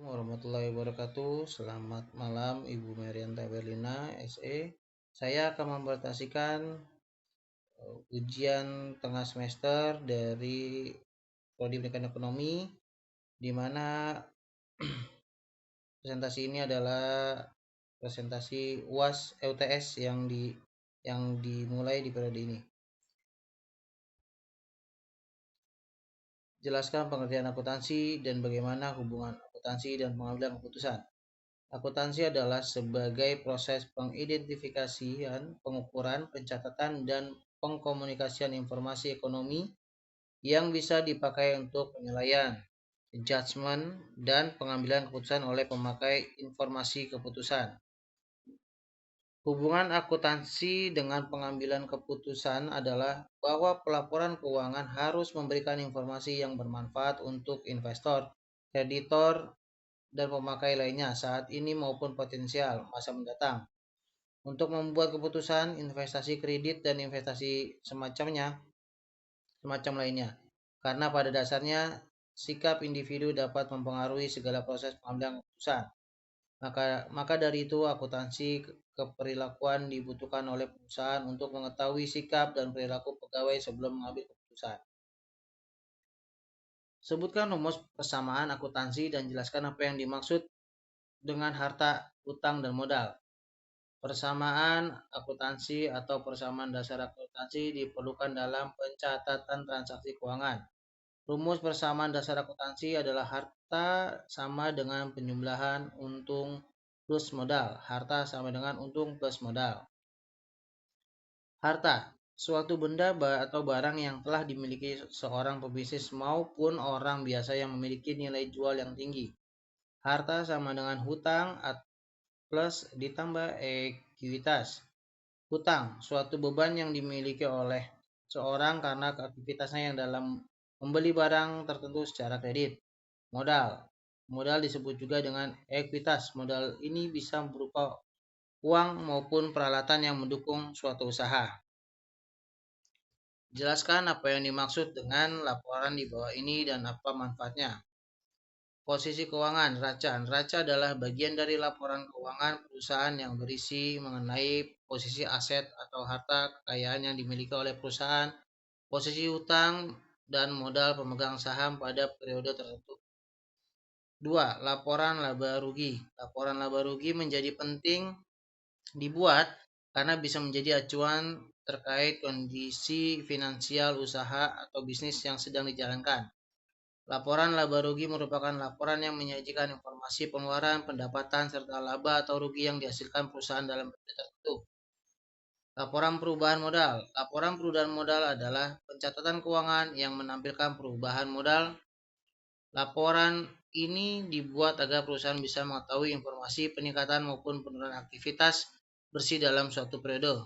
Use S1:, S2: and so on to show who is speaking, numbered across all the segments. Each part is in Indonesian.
S1: Warahmatullahi wabarakatuh. Selamat malam Ibu Merianta Berlina, SE. Saya akan mempresentasikan ujian tengah semester dari Prodi Pendidikan Ekonomi, di mana presentasi ini adalah presentasi UAS UTS yang dimulai di periode ini. Jelaskan pengertian akuntansi dan bagaimana hubungan akuntansi dan pengambilan keputusan. Akuntansi adalah sebagai proses pengidentifikasian, pengukuran, pencatatan, dan pengkomunikasian informasi ekonomi yang bisa dipakai untuk penilaian, judgement, dan pengambilan keputusan oleh pemakai informasi keputusan. Hubungan akuntansi dengan pengambilan keputusan adalah bahwa pelaporan keuangan harus memberikan informasi yang bermanfaat untuk investor, kreditor, dan pemakai lainnya saat ini maupun potensial masa mendatang. Untuk membuat keputusan investasi kredit dan investasi semacam lainnya. Karena pada dasarnya sikap individu dapat mempengaruhi segala proses pengambilan keputusan. Maka dari itu akuntansi keperilakuan dibutuhkan oleh perusahaan untuk mengetahui sikap dan perilaku pegawai sebelum mengambil keputusan. Sebutkan rumus persamaan akuntansi dan jelaskan apa yang dimaksud dengan harta, utang, dan modal. Persamaan akuntansi atau persamaan dasar akuntansi diperlukan dalam pencatatan transaksi keuangan. Rumus persamaan dasar akuntansi adalah harta sama dengan penjumlahan untung plus modal. Harta sama dengan untung plus modal. Harta, suatu benda atau barang yang telah dimiliki seorang pebisnis maupun orang biasa yang memiliki nilai jual yang tinggi. Harta sama dengan hutang plus ditambah ekuitas. Hutang, suatu beban yang dimiliki oleh seorang karena aktivitasnya yang dalam membeli barang tertentu secara kredit. Modal, modal disebut juga dengan ekuitas. Modal ini bisa berupa uang maupun peralatan yang mendukung suatu usaha. Jelaskan apa yang dimaksud dengan laporan di bawah ini dan apa manfaatnya. Posisi keuangan, neraca. Neraca adalah bagian dari laporan keuangan perusahaan yang berisi mengenai posisi aset atau harta kekayaan yang dimiliki oleh perusahaan, posisi hutang, dan modal pemegang saham pada periode tertentu. 2. Laporan laba rugi. Laporan laba rugi menjadi penting dibuat karena bisa menjadi acuan terkait kondisi finansial usaha atau bisnis yang sedang dijalankan. Laporan laba rugi merupakan laporan yang menyajikan informasi pengeluaran, pendapatan, serta laba atau rugi yang dihasilkan perusahaan dalam periode tertentu. Laporan perubahan modal. Laporan perubahan modal adalah pencatatan keuangan yang menampilkan perubahan modal. Laporan ini dibuat agar perusahaan bisa mengetahui informasi peningkatan maupun penurunan aktivitas bersih dalam suatu periode.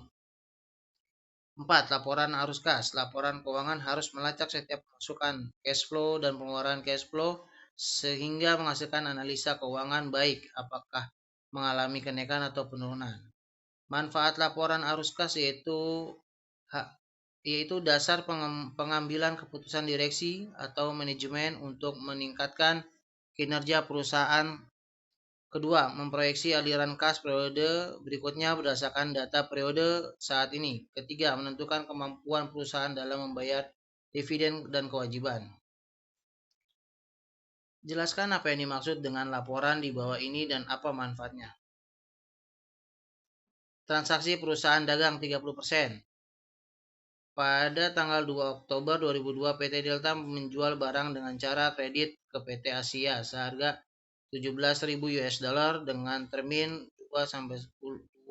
S1: 4. Laporan arus kas. Laporan keuangan harus melacak setiap pemasukan cash flow dan pengeluaran cash flow sehingga menghasilkan analisa keuangan baik apakah mengalami kenaikan atau penurunan. Manfaat laporan arus kas yaitu dasar pengambilan keputusan direksi atau manajemen untuk meningkatkan kinerja perusahaan. Kedua, memproyeksi aliran kas periode berikutnya berdasarkan data periode saat ini. Ketiga, menentukan kemampuan perusahaan dalam membayar dividen dan kewajiban. Jelaskan apa yang dimaksud dengan laporan di bawah ini dan apa manfaatnya. Transaksi perusahaan dagang 30%. Pada tanggal 2 Oktober 2002, PT Delta menjual barang dengan cara kredit ke PT Asia seharga 17.000 US dollar dengan termin 2 sampai 10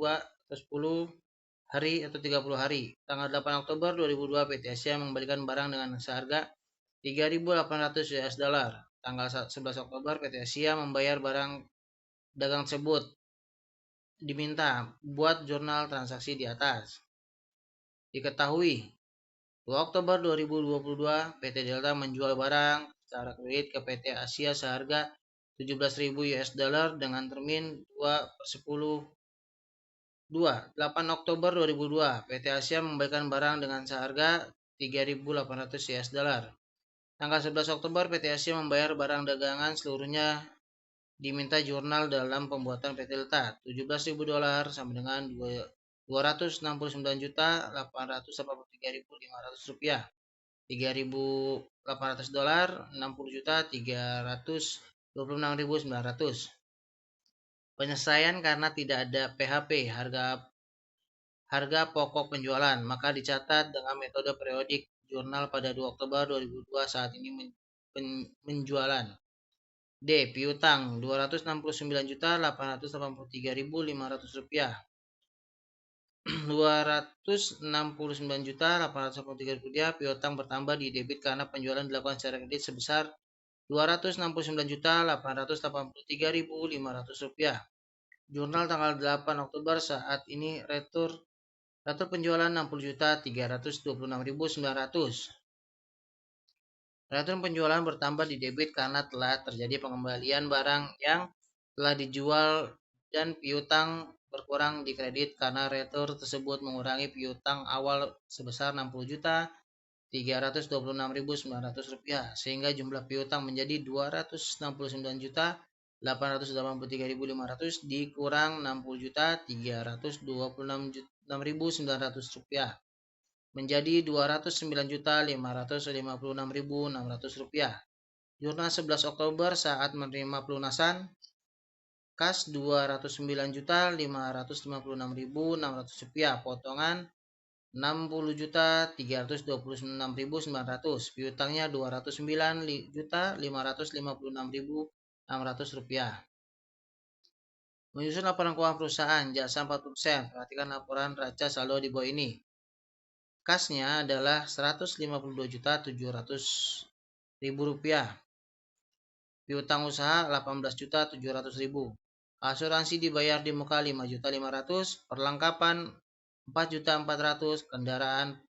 S1: hari atau 30 hari. Tanggal 8 Oktober 2002, PT Asia mengembalikan barang dengan seharga 3.800 US dollar. Tanggal 11 Oktober, PT Asia membayar barang dagang tersebut. Diminta buat jurnal transaksi di atas. Diketahui 2 Oktober 2022, PT Delta menjual barang secara kredit ke PT Asia seharga 17.000 US dollar dengan termin 8 Oktober 2002, PT Asia memberikan barang dengan seharga 3.800 US dollar. Tanggal 11 Oktober, PT Asia membayar barang dagangan seluruhnya diminta jurnal dalam pembuatan PT Leta. $17.000 sama dengan 269.883.500 rupiah. $3.800, $60.326.900. Penyelesaian karena tidak ada PHP, harga pokok penjualan, maka dicatat dengan metode periodik jurnal pada 2 Oktober 2002 saat ini penjualan. D. Piutang Rp269.883.500. Rp269.883 piutang bertambah di debit karena penjualan dilakukan secara kredit sebesar Rp269.883.500. Jurnal tanggal 8 Oktober saat ini retur penjualan Rp60.326.900. Retur penjualan bertambah di debit karena telah terjadi pengembalian barang yang telah dijual dan piutang berkurang di kredit karena retur tersebut mengurangi piutang awal sebesar Rp60.326.900 sehingga jumlah piutang menjadi Rp269.883.500 dikurang Rp60.326.900 menjadi Rp209.556.600. Jurnal 11 Oktober saat menerima pelunasan kas Rp209.556.600, potongan Rp60.326.900, piutangnya Rp209.556.600. Menyusun laporan keuangan perusahaan, jasa 40%. Perhatikan laporan raca saldo di bawah ini. Kasnya adalah Rp152.700.000. Piutang usaha Rp18.700.000. Asuransi dibayar di muka Rp5.500.000, perlengkapan Rp4.400.000, kendaraan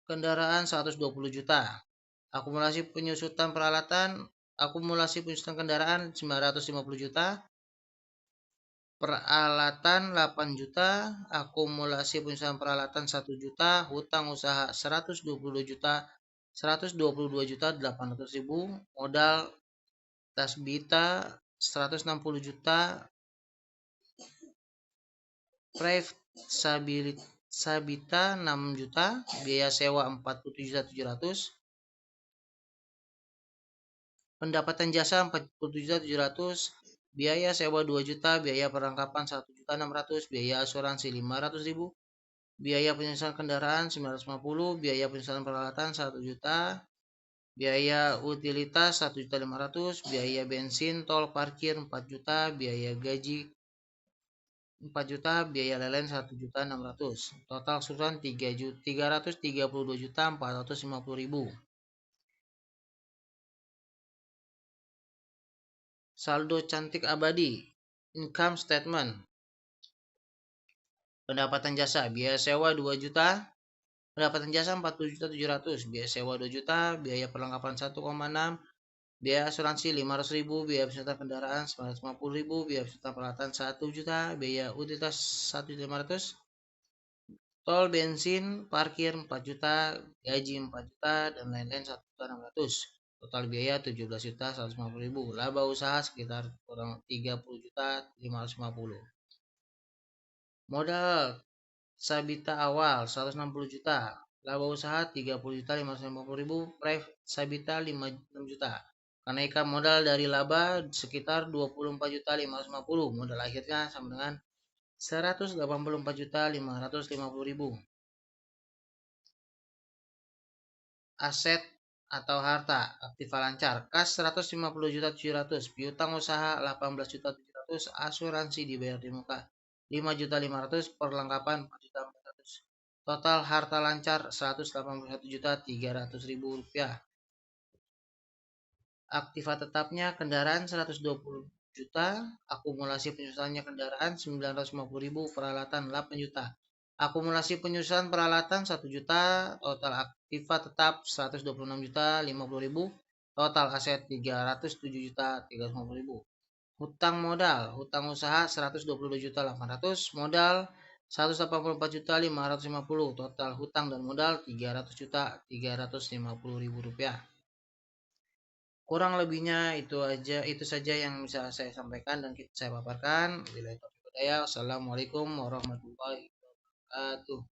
S1: Rp120 juta. Akumulasi penyusutan kendaraan Rp950 juta. Peralatan 8 juta, akumulasi penyusutan peralatan 1 juta, hutang usaha 122 juta, 122.800.000, modal Tasbita 160 juta, Private Sabita 6 juta, biaya sewa 47.700, pendapatan jasa 47.700, biaya sewa 2 juta, biaya perlengkapan 1.600.000, biaya asuransi 500.000, biaya penyusutan kendaraan 950, biaya penyusutan peralatan 1 juta, biaya utilitas 1.500.000, biaya bensin, tol, parkir 4 juta, biaya gaji 4 juta, biaya lain 1.600.000. Total keseluruhan 332.450.000. Saldo cantik abadi. Income statement. Pendapatan jasa, biaya sewa 2 juta, pendapatan jasa 40.700.000, biaya sewa 2 juta, biaya perlengkapan 1,6, biaya asuransi 500.000, biaya penyertaan kendaraan 950.000, biaya penyertaan peralatan 1 juta, biaya utilitas 1.500, tol, bensin, parkir 4 juta, gaji 4 juta, dan lain-lain 1.600. Total biaya 17.150.000. Laba usaha sekitar kurang 30.550. Modal Sabita awal 160 juta, laba usaha 30.550.000, Private Sabita 5 juta. Kenaikan modal dari laba sekitar 24.550. Modal akhirnya sama dengan 184.550.000. Aset atau harta aktiva lancar, kas 150.700.000, piutang usaha 18.700.000, asuransi dibayar di muka 5.500.000, perlengkapan 4.400.000. Total harta lancar 181.300.000 rupiah. Aktiva tetapnya kendaraan 120 juta, akumulasi penyusutannya kendaraan 950.000, peralatan 8 juta. Akumulasi penyusutan peralatan 1 juta, total aktiva tetap 126 juta 50.000, total aset 307 juta 350.000. Hutang modal, hutang usaha 122 juta 800, modal 184 juta 550, total hutang dan modal 300 juta 350.000 rupiah. Kurang lebihnya itu saja yang bisa saya sampaikan dan saya paparkan. Wassalamualaikum warahmatullahi wabarakatuh.